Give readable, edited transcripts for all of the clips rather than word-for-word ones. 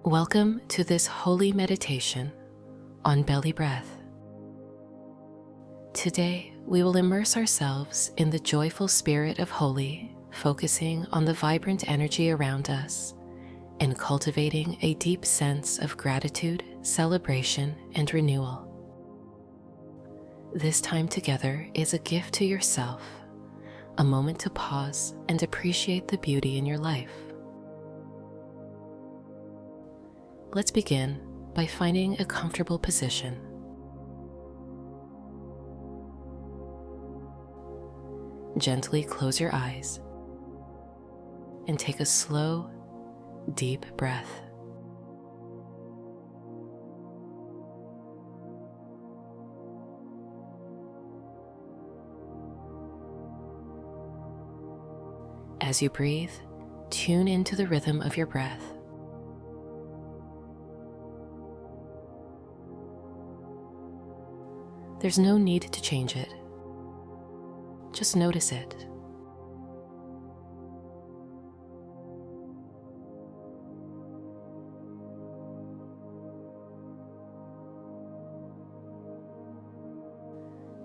Welcome to this holy meditation on belly breath. Today, we will immerse ourselves in the joyful spirit of Holi, focusing on the vibrant energy around us and cultivating a deep sense of gratitude, celebration, and renewal. This time together is a gift to yourself, a moment to pause and appreciate the beauty in your life. Let's begin by finding a comfortable position. Gently close your eyes and take a slow, deep breath. As you breathe, tune into the rhythm of your breath. There's no need to change it. Just notice it.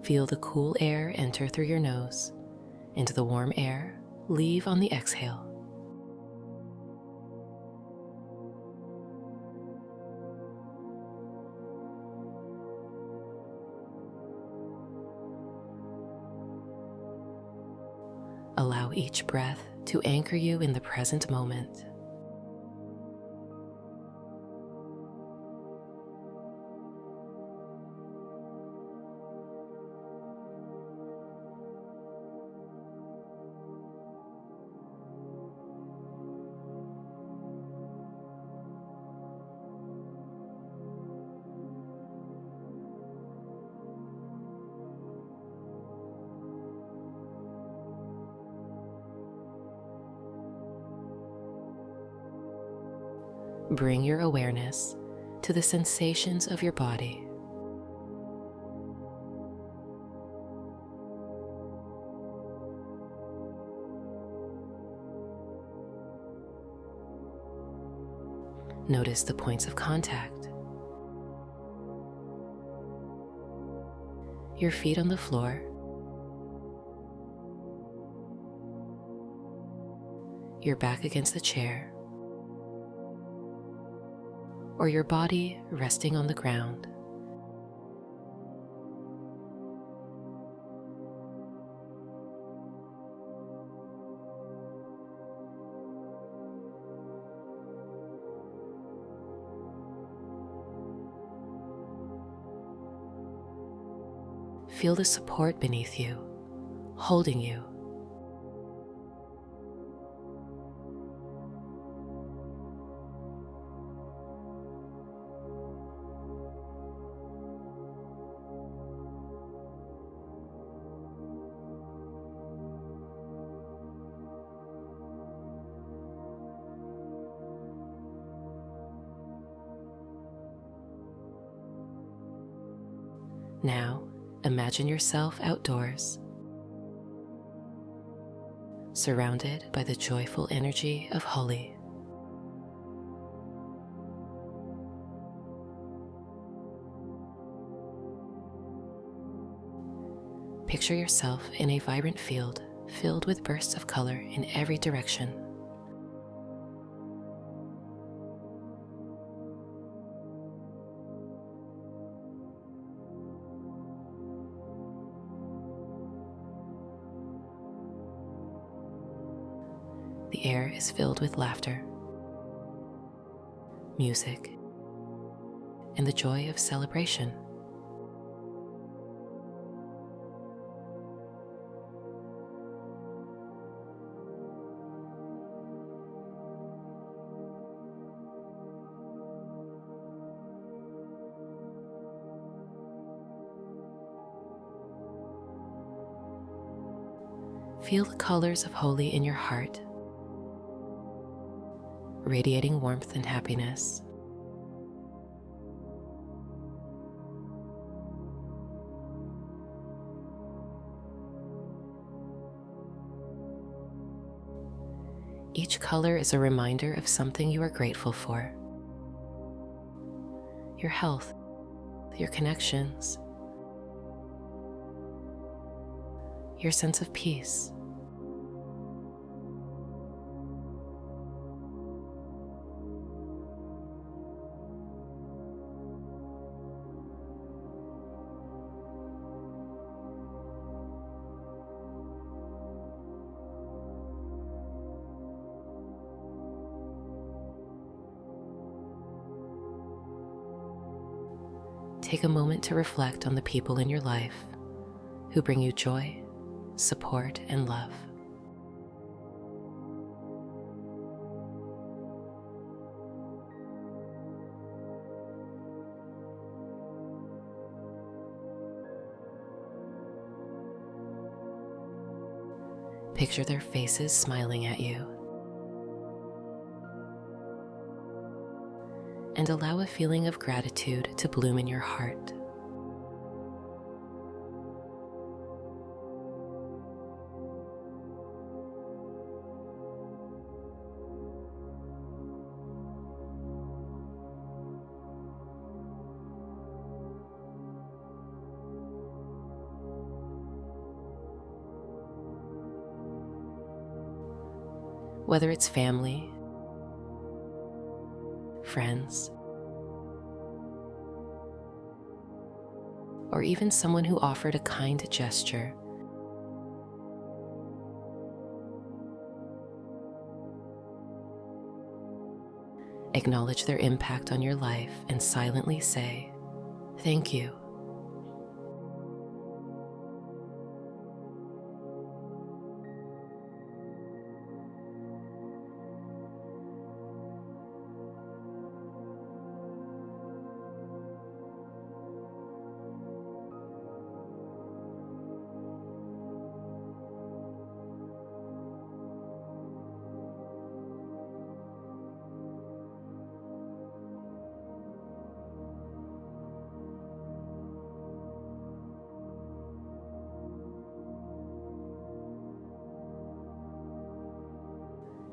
Feel the cool air enter through your nose, and the warm air leave on the exhale. Allow each breath to anchor you in the present moment. Bring your awareness to the sensations of your body. Notice the points of contact. Your feet on the floor. Your back against the chair. Or your body resting on the ground. Feel the support beneath you, holding you. Now, imagine yourself outdoors, surrounded by the joyful energy of Holi. Picture yourself in a vibrant field filled with bursts of color in every direction. The air is filled with laughter, music, and the joy of celebration. Feel the colors of Holi in your heart, radiating warmth and happiness. Each color is a reminder of something you are grateful for. your health, your connections, your sense of peace. Take a moment to reflect on the people in your life who bring you joy, support, and love. Picture their faces smiling at you, and allow a feeling of gratitude to bloom in your heart. Whether it's family, friends, or even someone who offered a kind gesture, acknowledge their impact on your life and silently say, "Thank you."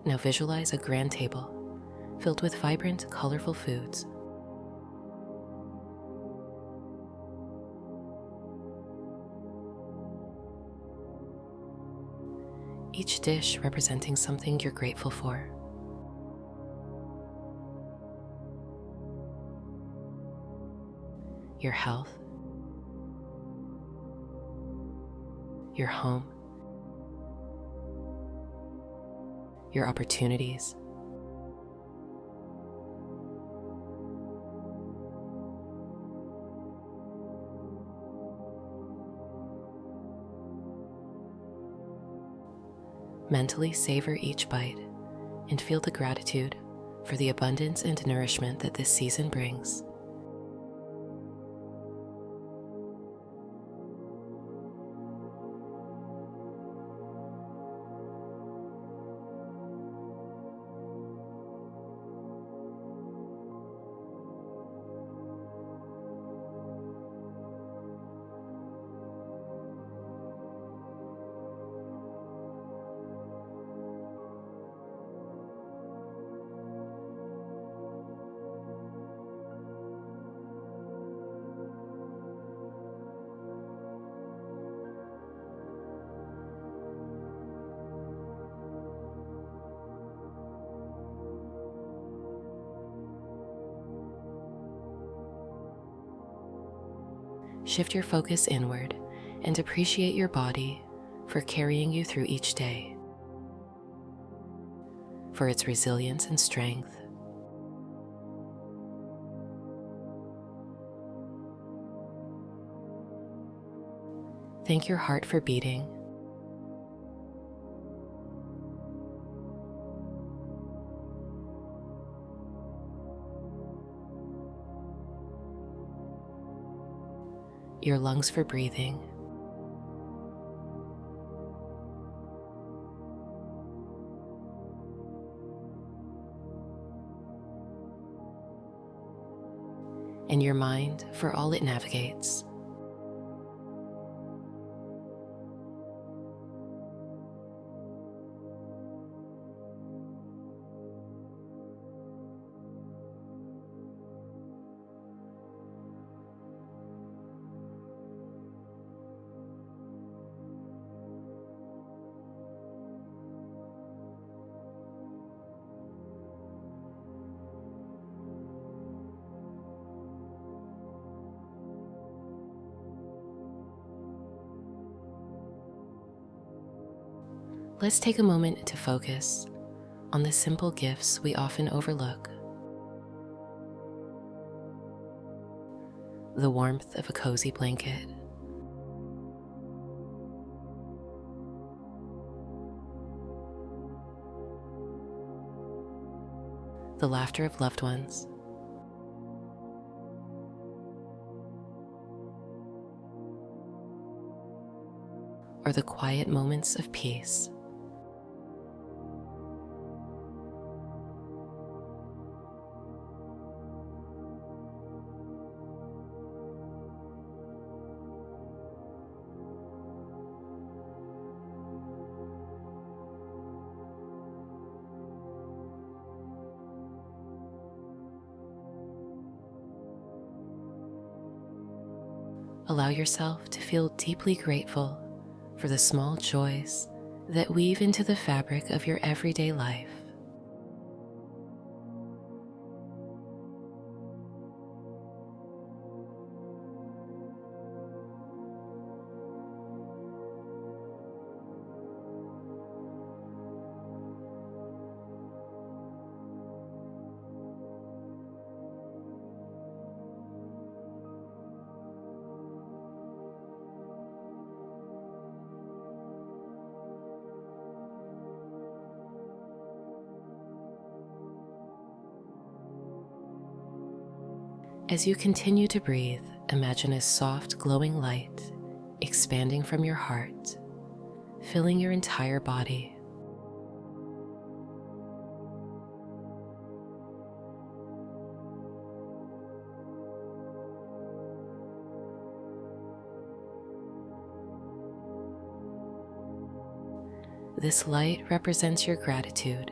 Now visualize a grand table filled with vibrant, colorful foods. Each dish representing something you're grateful for. Your health, your home, your opportunities, mentally savor each bite and feel the gratitude for the abundance and nourishment that this season brings. Shift your focus inward and appreciate your body for carrying you through each day, for its resilience and strength. Thank your heart for beating, your lungs for breathing, and your mind for all it navigates. let's take a moment to focus on the simple gifts we often overlook. The warmth of a cozy blanket, the laughter of loved ones, or the quiet moments of peace. Allow yourself to feel deeply grateful for the small joys that weave into the fabric of your everyday life. As you continue to breathe, imagine a soft, glowing light expanding from your heart, filling your entire body. This light represents your gratitude,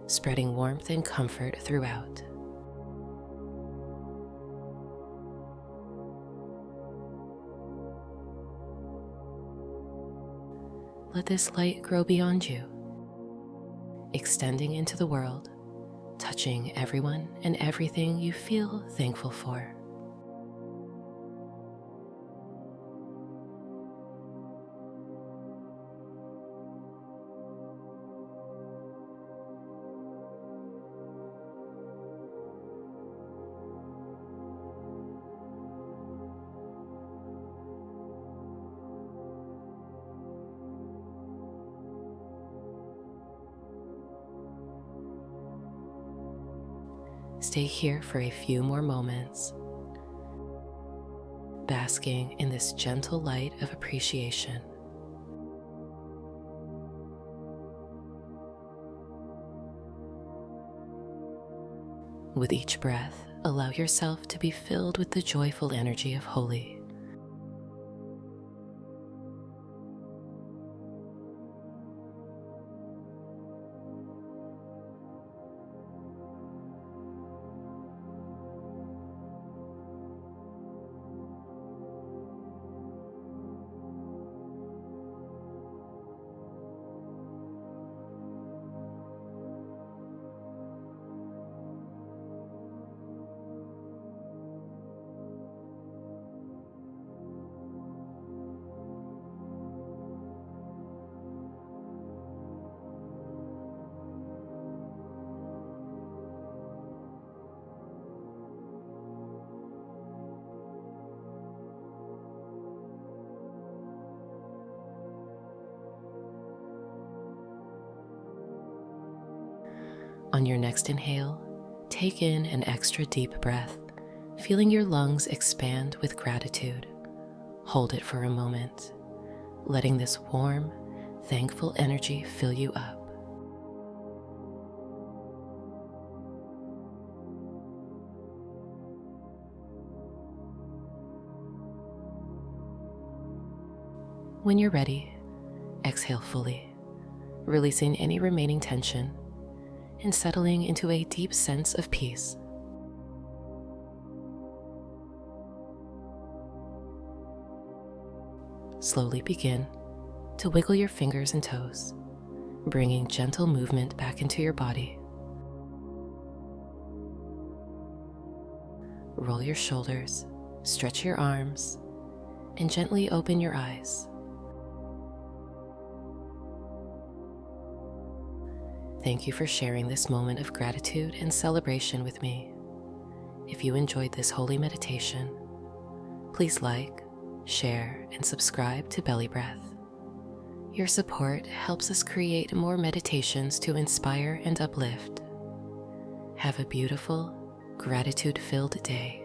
spreading warmth and comfort throughout. Let this light grow beyond you, extending into the world, touching everyone and everything you feel thankful for. Stay here for a few more moments, basking in this gentle light of appreciation. With each breath, allow yourself to be filled with the joyful energy of Holi. On your next inhale, take in an extra deep breath, feeling your lungs expand with gratitude. Hold it for a moment, letting this warm, thankful energy fill you up. When you're ready, exhale fully, releasing any remaining tension and settling into a deep sense of peace. Slowly begin to wiggle your fingers and toes, bringing gentle movement back into your body. Roll your shoulders, stretch your arms, and gently open your eyes, Thank you for sharing this moment of gratitude and celebration with me. If you enjoyed this holy meditation, please like, share, and subscribe to Belly Breath. Your support helps us create more meditations to inspire and uplift. Have a beautiful, gratitude-filled day.